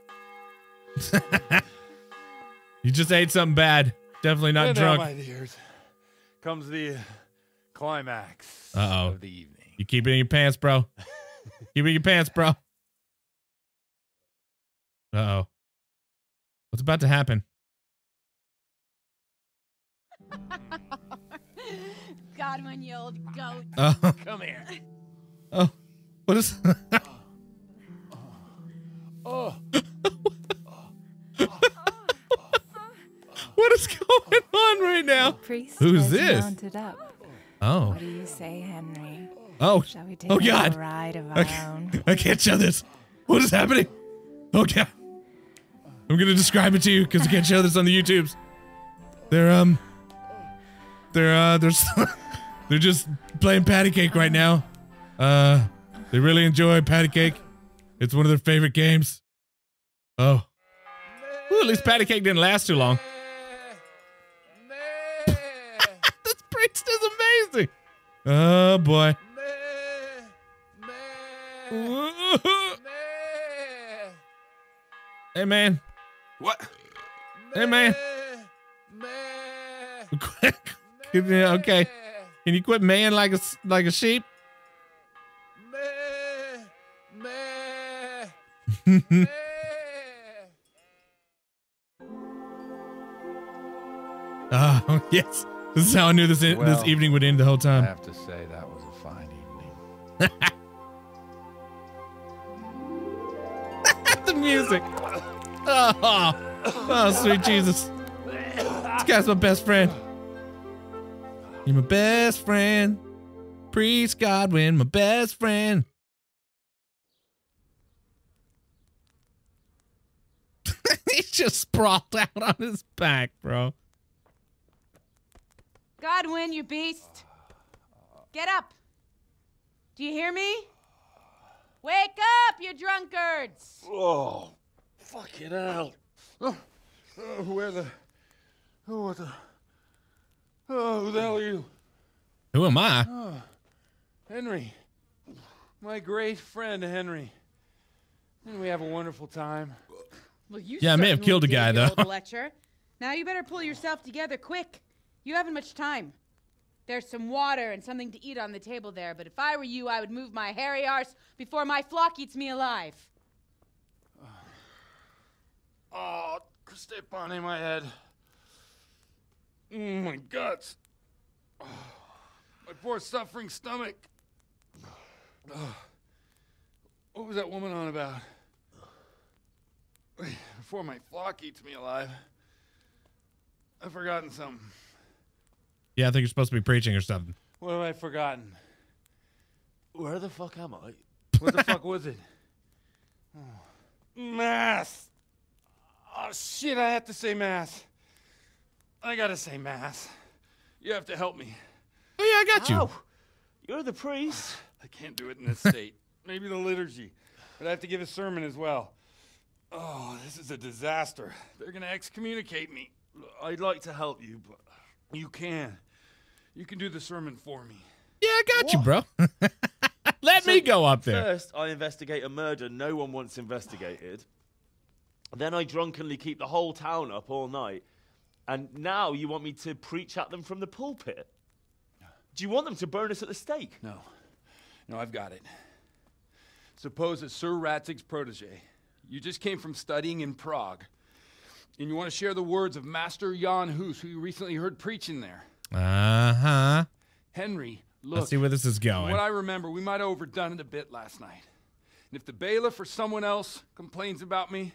You just ate something bad. Definitely not And drunk. now, my dears, comes the climax Uh-oh. of the evening. You keep it in your pants, bro. Keep it in your pants, bro. Uh-oh. What's about to happen? Godwin, you old goat. Oh. Come here. Oh. What is... Oh. What is going on right now? Priest Who's has this? mounted up. Oh. What do you say, Henry? Oh. Shall we take Oh, a God. ride of I our can't- own? I can't show this. What is happening? Okay. I'm going to describe it to you because I can't show this on the YouTubes. They're just playing patty cake right now. They really enjoy patty cake. It's one of their favorite games. Oh. Ooh, at least patty cake didn't last too long. This priest is amazing. Oh boy. Hey man. What? Hey man. Okay. Can you quit maying like a sheep? Oh, yes. This is how I knew this evening would end the whole time. I have to say that was a fine evening. The music. Oh, sweet Jesus. This guy's my best friend. You're my best friend. Priest Godwin, my best friend. He's just sprawled out on his back, bro. Godwin, you beast. Get up. Do you hear me? Wake up, you drunkards. Oh, fucking hell. Who the hell are you? Who am I? Oh, Henry. My great friend, Henry. Didn't we have a wonderful time? Well, you Yeah, I may have certainly killed a did, guy, you though. old Lecture. Now you better pull yourself together quick. You haven't much time. There's some water and something to eat on the table there, but if I were you, I would move my hairy arse before my flock eats me alive. Oh, step on in my head. My guts. Oh, my poor suffering stomach. Oh, what was that woman on about? Before my flock eats me alive. I've forgotten something. Yeah, I think you're supposed to be preaching or something. What have I forgotten? Where the fuck am I? What the fuck was it? Oh. Mass! Oh, shit, I have to say mass. I gotta say mass. You have to help me. Oh, yeah, I got you. You're the priest. I can't do it in this state. Maybe the liturgy. But I have to give a sermon as well. Oh, this is a disaster. They're gonna excommunicate me. I'd like to help you, but you can. You can do the sermon for me. Yeah, I got you, bro. Let me go up there. First, I investigate a murder no one wants investigated. Then I drunkenly keep the whole town up all night. And now you want me to preach at them from the pulpit? Do you want them to burn us at the stake? No. No, I've got it. Suppose that Sir Ratzig's protege. You just came from studying in Prague. And you want to share the words of Master Jan Hus, who you recently heard preaching there. Uh-huh. Henry, look. Let's see where this is From going. what I remember, we might have overdone it a bit last night. And if the bailiff or someone else complains about me,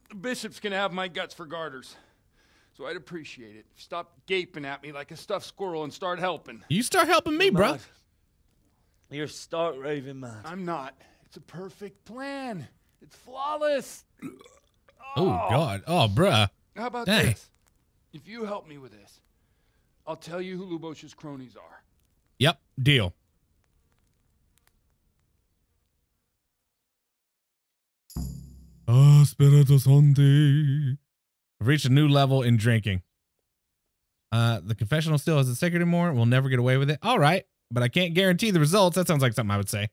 the bishop's gonna have my guts for garters. So I'd appreciate it if you stop gaping at me like a stuffed squirrel and start helping. You start helping me, bro. You're stark raving mad. I'm not. It's a perfect plan. It's flawless. Oh, God. Oh, bruh. How about Dang. this? If you help me with this, I'll tell you who Lubosh's cronies are. Yep, deal. Oh, Spirito Santi. I've reached a new level in drinking. The confessional still isn't sacred anymore. We'll never get away with it. All right, but I can't guarantee the results. That sounds like something I would say.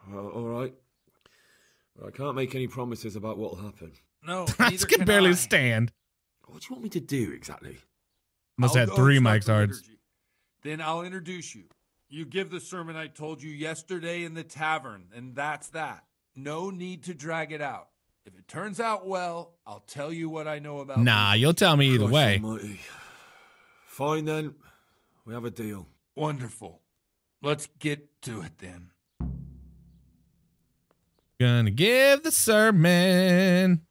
Well, all right. But I can't make any promises about what'll happen. No, I can barely stand. What do you want me to do exactly? Must have had 3 mic cards. Then I'll introduce you. You give the sermon I told you yesterday in the tavern, and that's that. No need to drag it out. If it turns out well, I'll tell you what I know about. Nah, you'll tell me either way. Almighty. Fine then. We have a deal. Wonderful. Let's get to it then. Gonna give the sermon.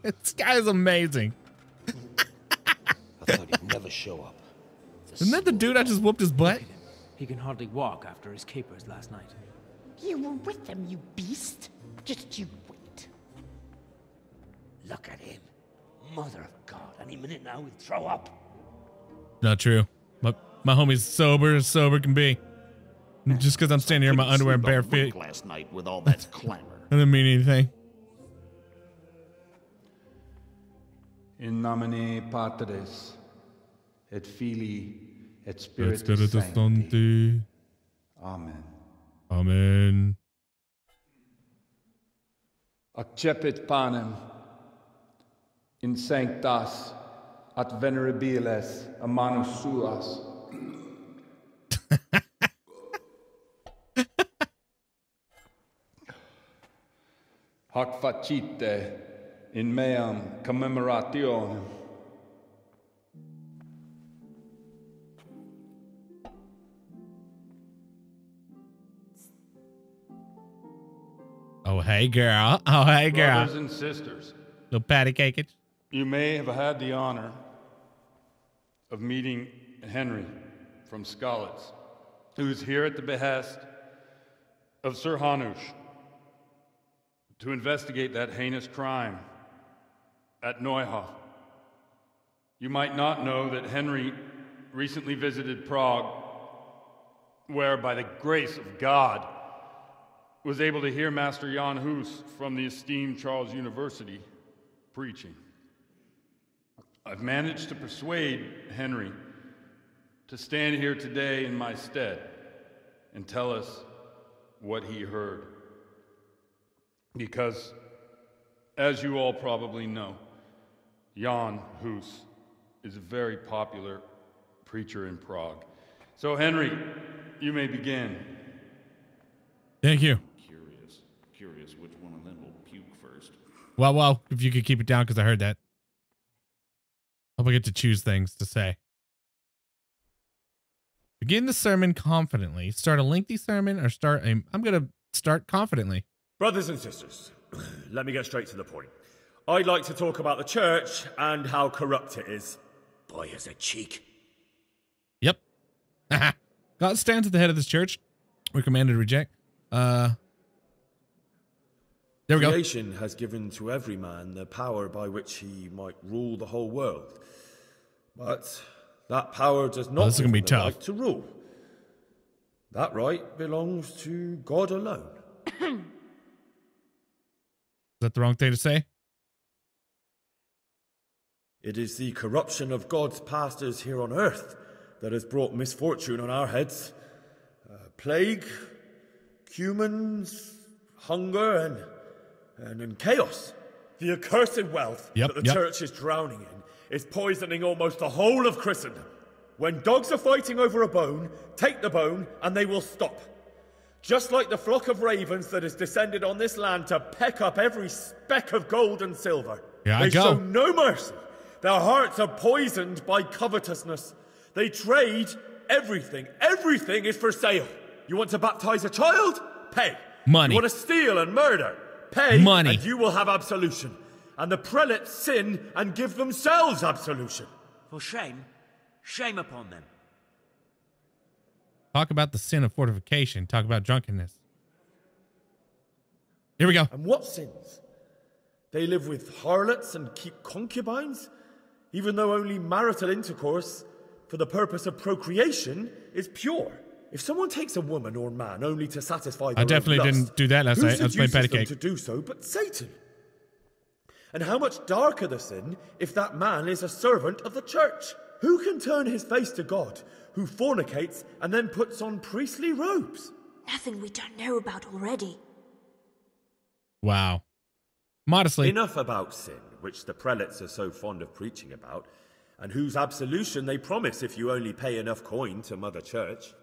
This guy is amazing. I thought he'd never show up. Isn't that the dude I just whooped his butt? He can hardly walk after his capers last night. You were with them, you beast. Just you wait. Look at him. Mother of God. Any minute now he'll throw up. Not true. My homie's sober as sober can be. Just because I'm standing here in my underwear and bare feet. Last night with all that clamor. I didn't mean anything. In nomine Patris, et Filii, et Spiritus Sancti. Sancti. Amen. Amen. Accepit panem in sanctas at venerabiles a manus suas. Hac facite in meam commemorationem. Oh, hey, girl. Oh, hey, girl. Brothers and sisters, Little patty cakeage. you may have had the honor of meeting Henry from Scotland, who is here at the behest of Sir Hanush to investigate that heinous crime at Neuhof. You might not know that Henry recently visited Prague, where, by the grace of God, was able to hear Master Jan Hus from the esteemed Charles University preaching. I've managed to persuade Henry to stand here today in my stead and tell us what he heard. Because, as you all probably know, Jan Hus is a very popular preacher in Prague. So, Henry, you may begin. Thank you. Curious which one of them will puke first. Well, if you could keep it down, because I heard that. Hope I get to choose things to say. Begin the sermon confidently. Start a lengthy sermon or start a... I'm going to start confidently. Brothers and sisters, let me get straight to the point. I'd like to talk about the church and how corrupt it is. Boy has a cheek. Yep. God stands at the head of this church. We're commanded to reject. There we go. Creation has given to every man the power by which he might rule the whole world. But that power does not this is gonna be give him the tough. right to rule. That right belongs to God alone. Is that the wrong thing to say? It is the corruption of God's pastors here on earth that has brought misfortune on our heads. Plague, humans, hunger, and chaos. The accursed wealth that the church is drowning in is poisoning almost the whole of Christendom. When dogs are fighting over a bone, take the bone and they will stop. Just like the flock of ravens that has descended on this land to peck up every speck of gold and silver. They show no mercy. Their hearts are poisoned by covetousness. They trade everything. Everything is for sale. You want to baptize a child? Pay. Money. You want to steal and murder? Pay. Money. And you will have absolution. And the prelates sin and give themselves absolution. For shame. Shame upon them. Talk about the sin of fortification. Talk about drunkenness. Here we go. And what sins? They live with harlots and keep concubines, even though only marital intercourse for the purpose of procreation is pure. If someone takes a woman or man only to satisfy their I definitely own lust, didn't do that last night. I was playing patty who cake. seduces them to do so but Satan? And how much darker the sin if that man is a servant of the church? Who can turn his face to God, who fornicates and then puts on priestly robes? Nothing we don't know about already. Wow. Modestly. Enough about sin, which the prelates are so fond of preaching about, and whose absolution they promise if you only pay enough coin to Mother Church.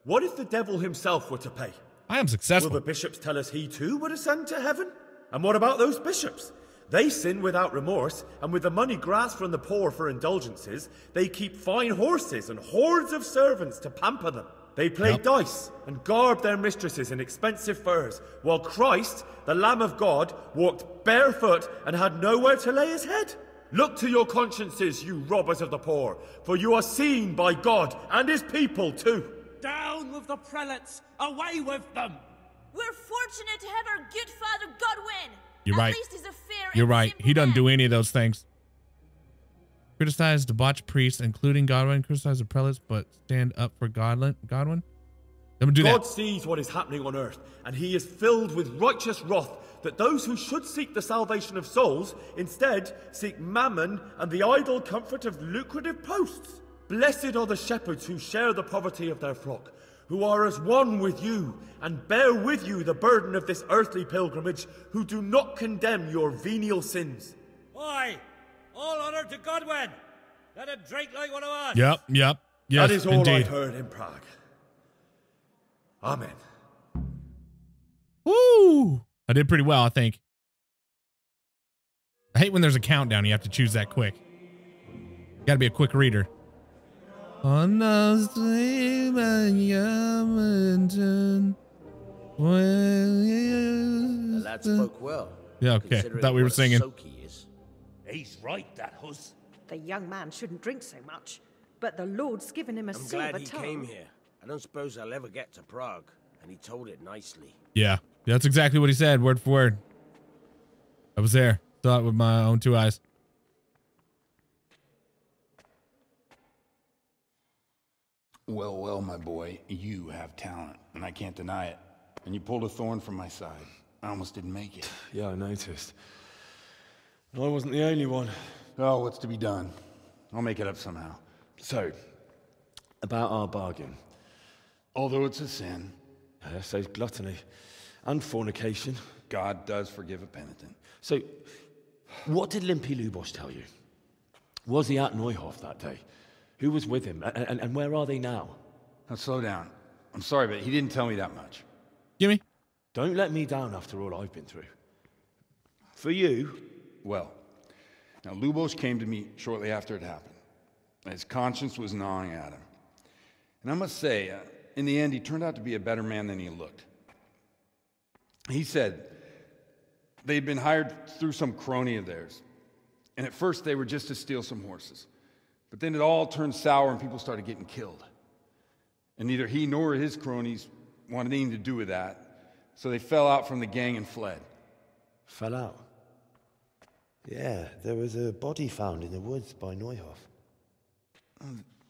What if the devil himself were to pay? I am successful. Will the bishops tell us he too would ascend to heaven? And what about those bishops? They sin without remorse, and with the money grasped from the poor for indulgences, they keep fine horses and hordes of servants to pamper them. They play dice and garb their mistresses in expensive furs, while Christ, the Lamb of God, walked barefoot and had nowhere to lay his head. Look to your consciences, you robbers of the poor, for you are seen by God and his people too. Down with the prelates! Away with them! We're fortunate to have our good Father Godwin! You're At right. least he's a fair You're and right. simple He doesn't man. do any of those things. Criticize debauched priests, including Godwin. Criticize the prelates, but stand up for Godwin. Let me do God that. sees what is happening on earth, and he is filled with righteous wrath that those who should seek the salvation of souls instead seek mammon and the idle comfort of lucrative posts. Blessed are the shepherds who share the poverty of their flock, who are as one with you and bear with you the burden of this earthly pilgrimage, who do not condemn your venial sins. Aye! All honor to Godwin! Let him drink like one of us! Yep. Yes, that is all indeed. I've heard in Prague. Amen. Woo! I did pretty well, I think. I hate when there's a countdown. You have to choose that quick. Got to be a quick reader. On the stream The lad spoke well. Yeah, okay. I considering thought we were what a singing. soak he is. He's right, that huss. The young man shouldn't drink so much, but the Lord's given him a I'm silver glad he tongue. came here. I don't suppose I'll ever get to Prague, and he told it nicely. Yeah, that's exactly what he said, word for word. I was there. Saw it with my own two eyes. Well, well, my boy, you have talent, and I can't deny it. And you pulled a thorn from my side. I almost didn't make it. Yeah, I noticed. I wasn't the only one. Oh, what's to be done? I'll make it up somehow. So, about our bargain. Although it's a sin. So gluttony and fornication. God does forgive a penitent. So, what did Limpy Lubosh tell you? Was he at Neuhof that day? Who was with him? And where are they now? Now, slow down. I'm sorry, but he didn't tell me that much. Gimme. Don't let me down after all I've been through. For you... Well, now Lubosh came to me shortly after it happened. His conscience was gnawing at him. And I must say, in the end, he turned out to be a better man than he looked. He said they'd been hired through some crony of theirs. And at first, they were just to steal some horses. But then it all turned sour and people started getting killed. And neither he nor his cronies wanted anything to do with that. So they fell out from the gang and fled. Fell out? Yeah, there was a body found in the woods by Neuhof.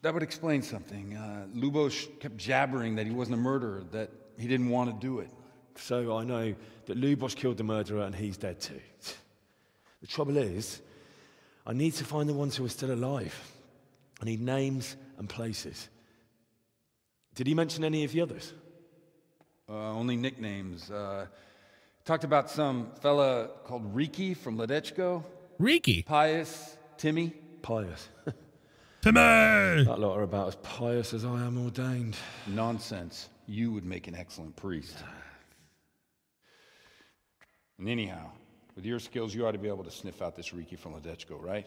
That would explain something. Lubosh kept jabbering that he wasn't a murderer, that he didn't want to do it. So I know that Lubosh killed the murderer and he's dead too. The trouble is, I need to find the ones who are still alive. I need names and places. Did he mention any of the others? Only nicknames. Talked about some fella called Riki from Ledechko. Riki? Pius. Timmy. Pius. Timmy! That lot are about as pious as I am ordained. Nonsense. You would make an excellent priest. And anyhow, with your skills, you ought to be able to sniff out this Riki from Ledechko, right?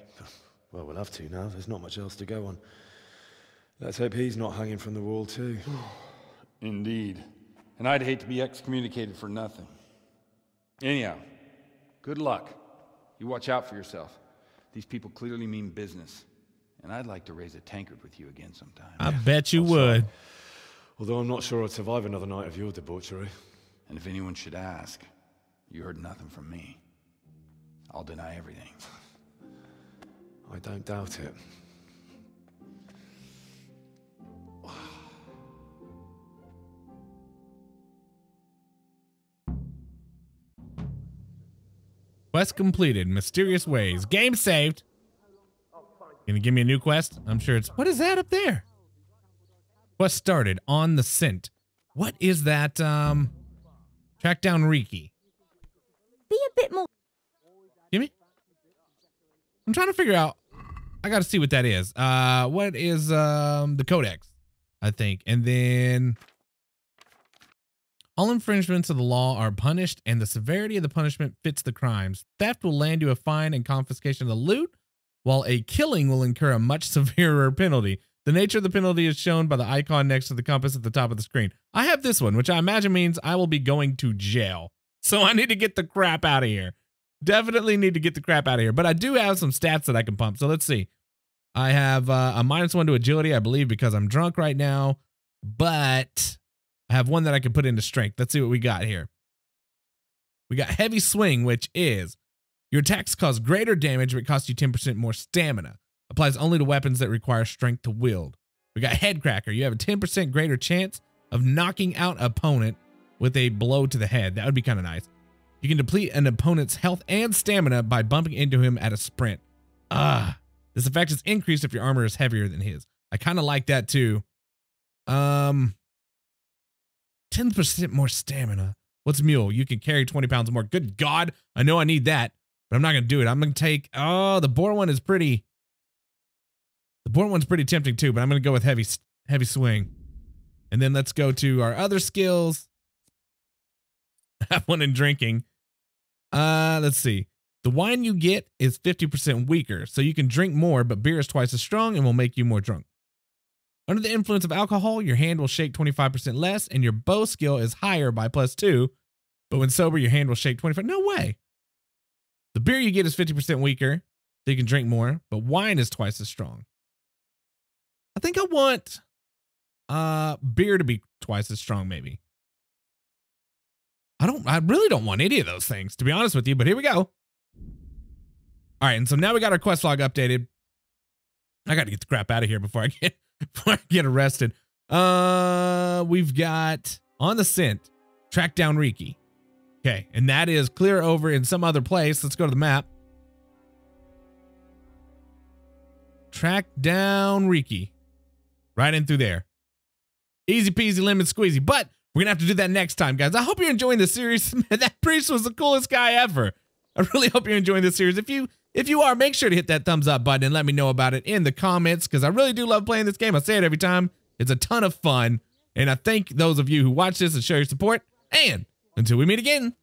Well, we'll have to now. There's not much else to go on. Let's hope he's not hanging from the wall too. Indeed. And I'd hate to be excommunicated for nothing. Anyhow, good luck. You watch out for yourself. These people clearly mean business. And I'd like to raise a tankard with you again sometime. I bet you would. Although I'm not sure I'd survive another night of your debauchery. And if anyone should ask, you heard nothing from me. I'll deny everything. I don't doubt it. Quest completed. Mysterious ways. Game saved. Gonna give me a new quest? I'm sure it's... What is that up there? Quest started. On the scent. What is that? Track down Riki. Be a bit more... Gimme? I'm trying to figure out... I gotta see what that is. What is the codex? I think. And then... All infringements of the law are punished, and the severity of the punishment fits the crimes. Theft will land you a fine and confiscation of the loot, while a killing will incur a much severer penalty. The nature of the penalty is shown by the icon next to the compass at the top of the screen. I have this one, which I imagine means I will be going to jail. So I need to get the crap out of here. Definitely need to get the crap out of here. But I do have some stats that I can pump. So let's see. I have a -1 to agility, I believe, because I'm drunk right now. But... I have one that I can put into strength. Let's see what we got here. We got heavy swing, which is your attacks cause greater damage, but cost you 10% more stamina. Applies only to weapons that require strength to wield. We got head cracker. You have a 10% greater chance of knocking out an opponent with a blow to the head. That would be kind of nice. You can deplete an opponent's health and stamina by bumping into him at a sprint. This effect is increased if your armor is heavier than his. I kind of like that too. 10% more stamina. What's mule? You can carry 20 pounds more. Good God. I know I need that, but I'm not going to do it. I'm going to take, the boar one is pretty, the boar one's pretty tempting too, but I'm going to go with heavy swing. And then let's go to our other skills. I have one in drinking. Let's see. The wine you get is 50% weaker, so you can drink more, but beer is twice as strong and will make you more drunk. Under the influence of alcohol, your hand will shake 25% less, and your bow skill is higher by +2. But when sober, your hand will shake 25%. No way. The beer you get is 50% weaker, so you can drink more, but wine is twice as strong. I think I want beer to be twice as strong, maybe. I really don't want any of those things, to be honest with you, but here we go. All right, and so now we got our quest log updated. I got to get the crap out of here before I get arrested. We've got on the scent, track down Riki. Okay, and that is clear over in some other place. Let's go to the map. Track down Riki. Right in through there. Easy peasy lemon squeezy. But we're gonna have to do that next time, guys. I hope you're enjoying this series. That priest was the coolest guy ever. I really hope you're enjoying this series. If you are, make sure to hit that thumbs up button and let me know about it in the comments, because I really do love playing this game. I say it every time. It's a ton of fun. And I thank those of you who watch this and show your support. And until we meet again.